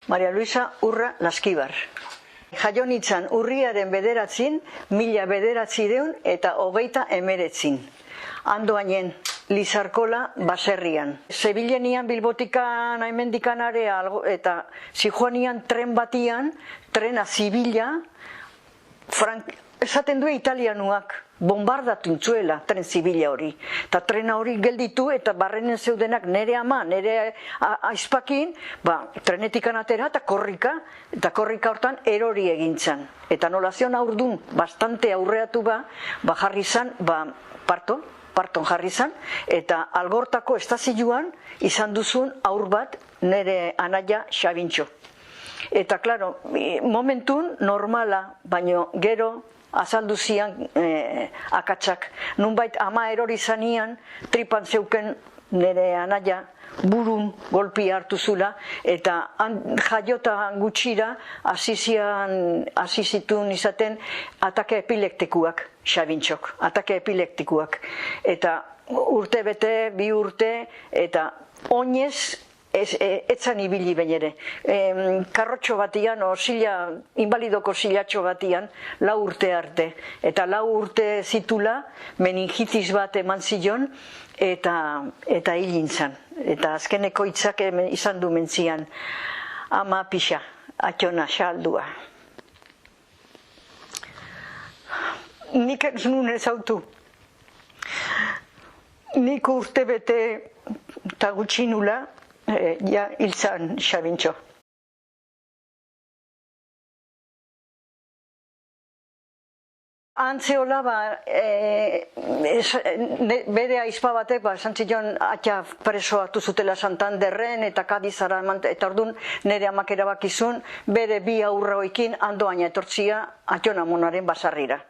Maria Luisa Urra Laskibar. Jaio nintzen urriaren 9, 1929. Andoainen, Lizarkola baserrian. Zebilenian Bilbotikan hemendikan area eta zijoanian tren batian, trena zibila, esaten du italianuak, bombardatu intzuela tren zibila hori. Eta trena hori gelditu eta barrenen zeudenak nire ama, nire aizpakin, trenetikan atera eta korrika hortan erori egintzan. Eta nola zion aurdun, bastante aurreatu jarri zan, parton jarri zan, eta Algortako estazioan izan duzun aur bat nire anaia Xabintxo. Eta, klaro, momentun normala, baino gero azaldu zian akatsak. Nunbait ama erori zanian, tripan zeuken nire anaia burun golpi hartu zula, eta jaiota gutxira hasi zituen izaten atake epileptikuak, Xabintxok, atake epileptikuak. Eta urte bete, 2 urte, eta oinez etzan ibili behin ere. Karrotxo batian, invalidoko zilatxo batian, 4 urte arte. Eta 4 urte zitula, meningitis bat eman zion, eta hilintzan. Eta azkeneko hitzak izan du mentzian, ama pixa, atxona, xaldua. Nik ez nuen ezautu. Nik urte bete eta gutxi nula, hiltzan Xabintxo. Antzeola, bere aizpa batek, esan zion, atxa preso hartu zutela Santanderren eta Kadizara, eta orduan nire amak erabakizun, bere 2 aurroekin Andoaina etortzia Atxonamonaren basarrira.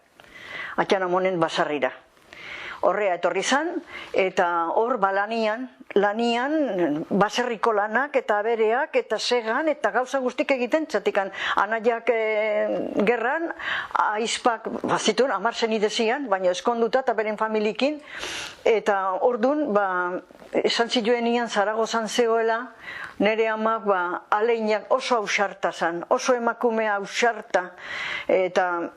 Atxonamonen basarrira. Horrea etorri zan, eta hor lanian, baserriko lanak eta bereak eta segan eta gauza guztik egiten, txatikan anaiak gerran, aizpak bazitun, 10 senidezian, baina eskonduta eta beren familikin, eta ordun, esan zituen ian Zaragozan zegoela, nire amak aleinak oso ausarta zan, oso emakume ausarta, eta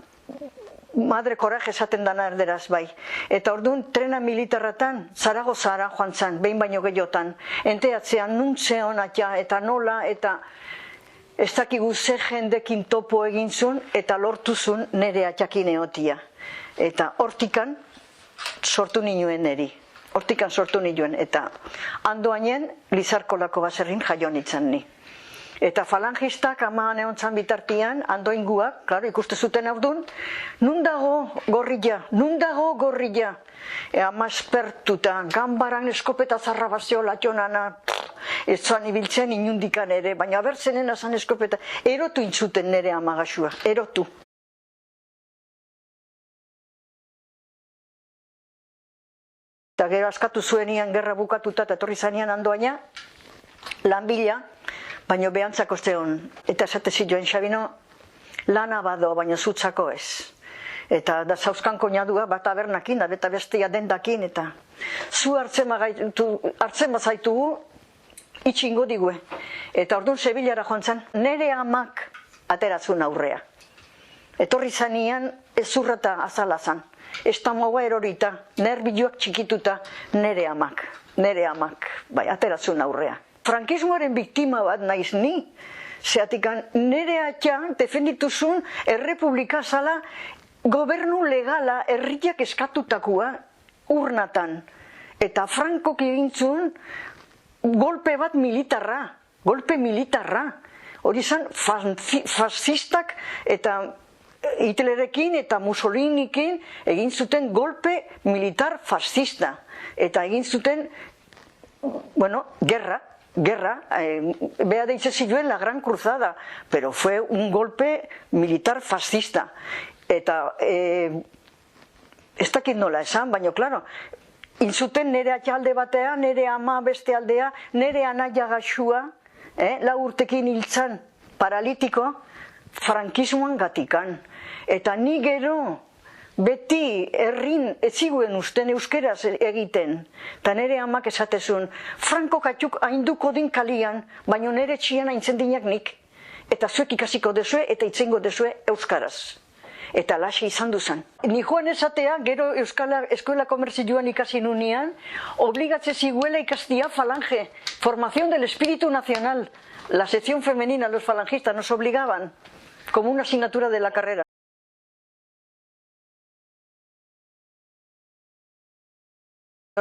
madre koraje esaten dana erderaz bai. Eta orduan trena militarratan Zaragozara joan zan, behin baino gehiotan. Enteatzean nuntzeon eta nola, eta ez dakigu ze jendekin topo egin zuen, eta lortuzun nire atxakin eotia. Eta hortikan sortu ninuen niri. Hortikan sortu ninuen, eta Andoainen Lizarkolako baserrin jaio nintzen ni. Eta falangistak amaan egontzan bitartian, Andoinguak, klaro, ikuste zuten aurdun, nun dago gorrilla, ama espertuta, ganbaran eskopeta zarra bazio latxonana, ez zan ibiltzen inundikan ere, baina abertzenen azan eskopeta, erotu intzuten nire amagasua, erotu. Eta gero askatu zuenian gerra bukatuta eta etorri zanean Andoaina, lanbila, baina behantzako zeon, eta esate zioen Xabino, lana bado, baina zutzako ez. Eta da zauzkan koinadua bat abernakin, eta bestia dendakin, eta zu hartzen bazaitugu, itxingo digue. Eta orduan Sevillara joan zen, nire amak ateratzun aurrea. Etorri zanean ezurrata azala zan. Estamoa erorita, nerbiluak txikituta, nire amak, bai, ateratzun aurrea. Frankismoaren biktima bat naiz ni, zeatikan nire atxan defendituzun errepublika zala gobernu legala herriak eskatutakua urnatan. Eta Frankok egintzun golpe bat militarra, Hori zan fascistak eta Hitlerekin eta Mussolinikin egin zuten golpe militar fascista. Eta egin zuten, guerra, bea deitze ziluen la Gran Cruzada, pero fue un golpe militar fascista. Eta ez dakit nola esan, baina, klaro, inzuten nire atxalde batea, nire ama beste aldea, nire anaia gaxua, 4 urtekin hiltzan paralitiko, frankismoan gatikan. Eta ni gero beti herrin ez ziguen usten euskeraz egiten. Eta nire amak esatezun, Franko katxuk hainduko din kalian, baina nire txian haintzen dinak nik. eta zuek ikasiko dezue eta itzengo dezue euskaraz. Eta laxe izan duzan. Ni joan esatea, gero eskola komertzioan ikasi nunean, obligatze ziguela ikastia falange, formación del espíritu nacional. La sección femenina, los falangistas, nos obligaban, como una asignatura de la carrera.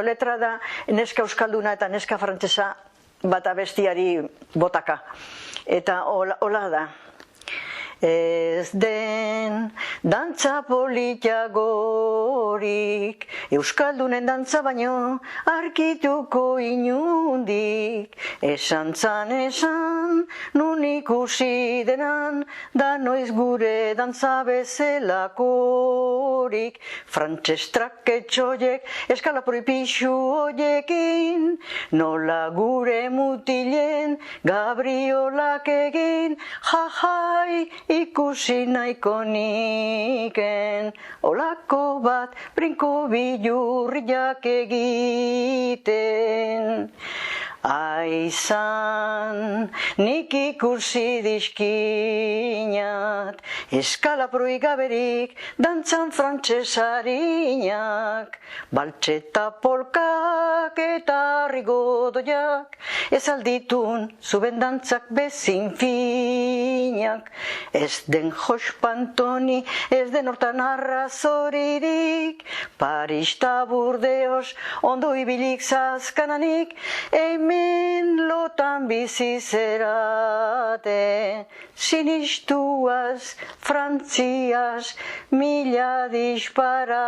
Letra da neska euskalduna eta neska frantsesa bata bestiari botaka. Eta hola da. Ez den dantza politiagorik, euskaldunen dantza baino arkituko inundik. Esan zan esan, nun ikusi denan, da noiz gure dantza bezelakorik. Frantses traketxoiek, eskala proipixu hoiekin, nola gure mutilen, gabriolak egin, jajai, ikusi nahiko niken, olako bat brinko bilurriak egiten. Aizan, nik ikusi dizkinat, eskala proigaberik, dantzan frantsesarinak, baltseta polkak eta rigodoiak, ez alditun zuben dantzak bezin finak, ez den jospantoni, ez den hortan arrazoririk, Paris ta Burdeos, ondo ibilik zazkananik, hemen lotan bizi zerate, sinistuaz, frantziaz, mila disparate.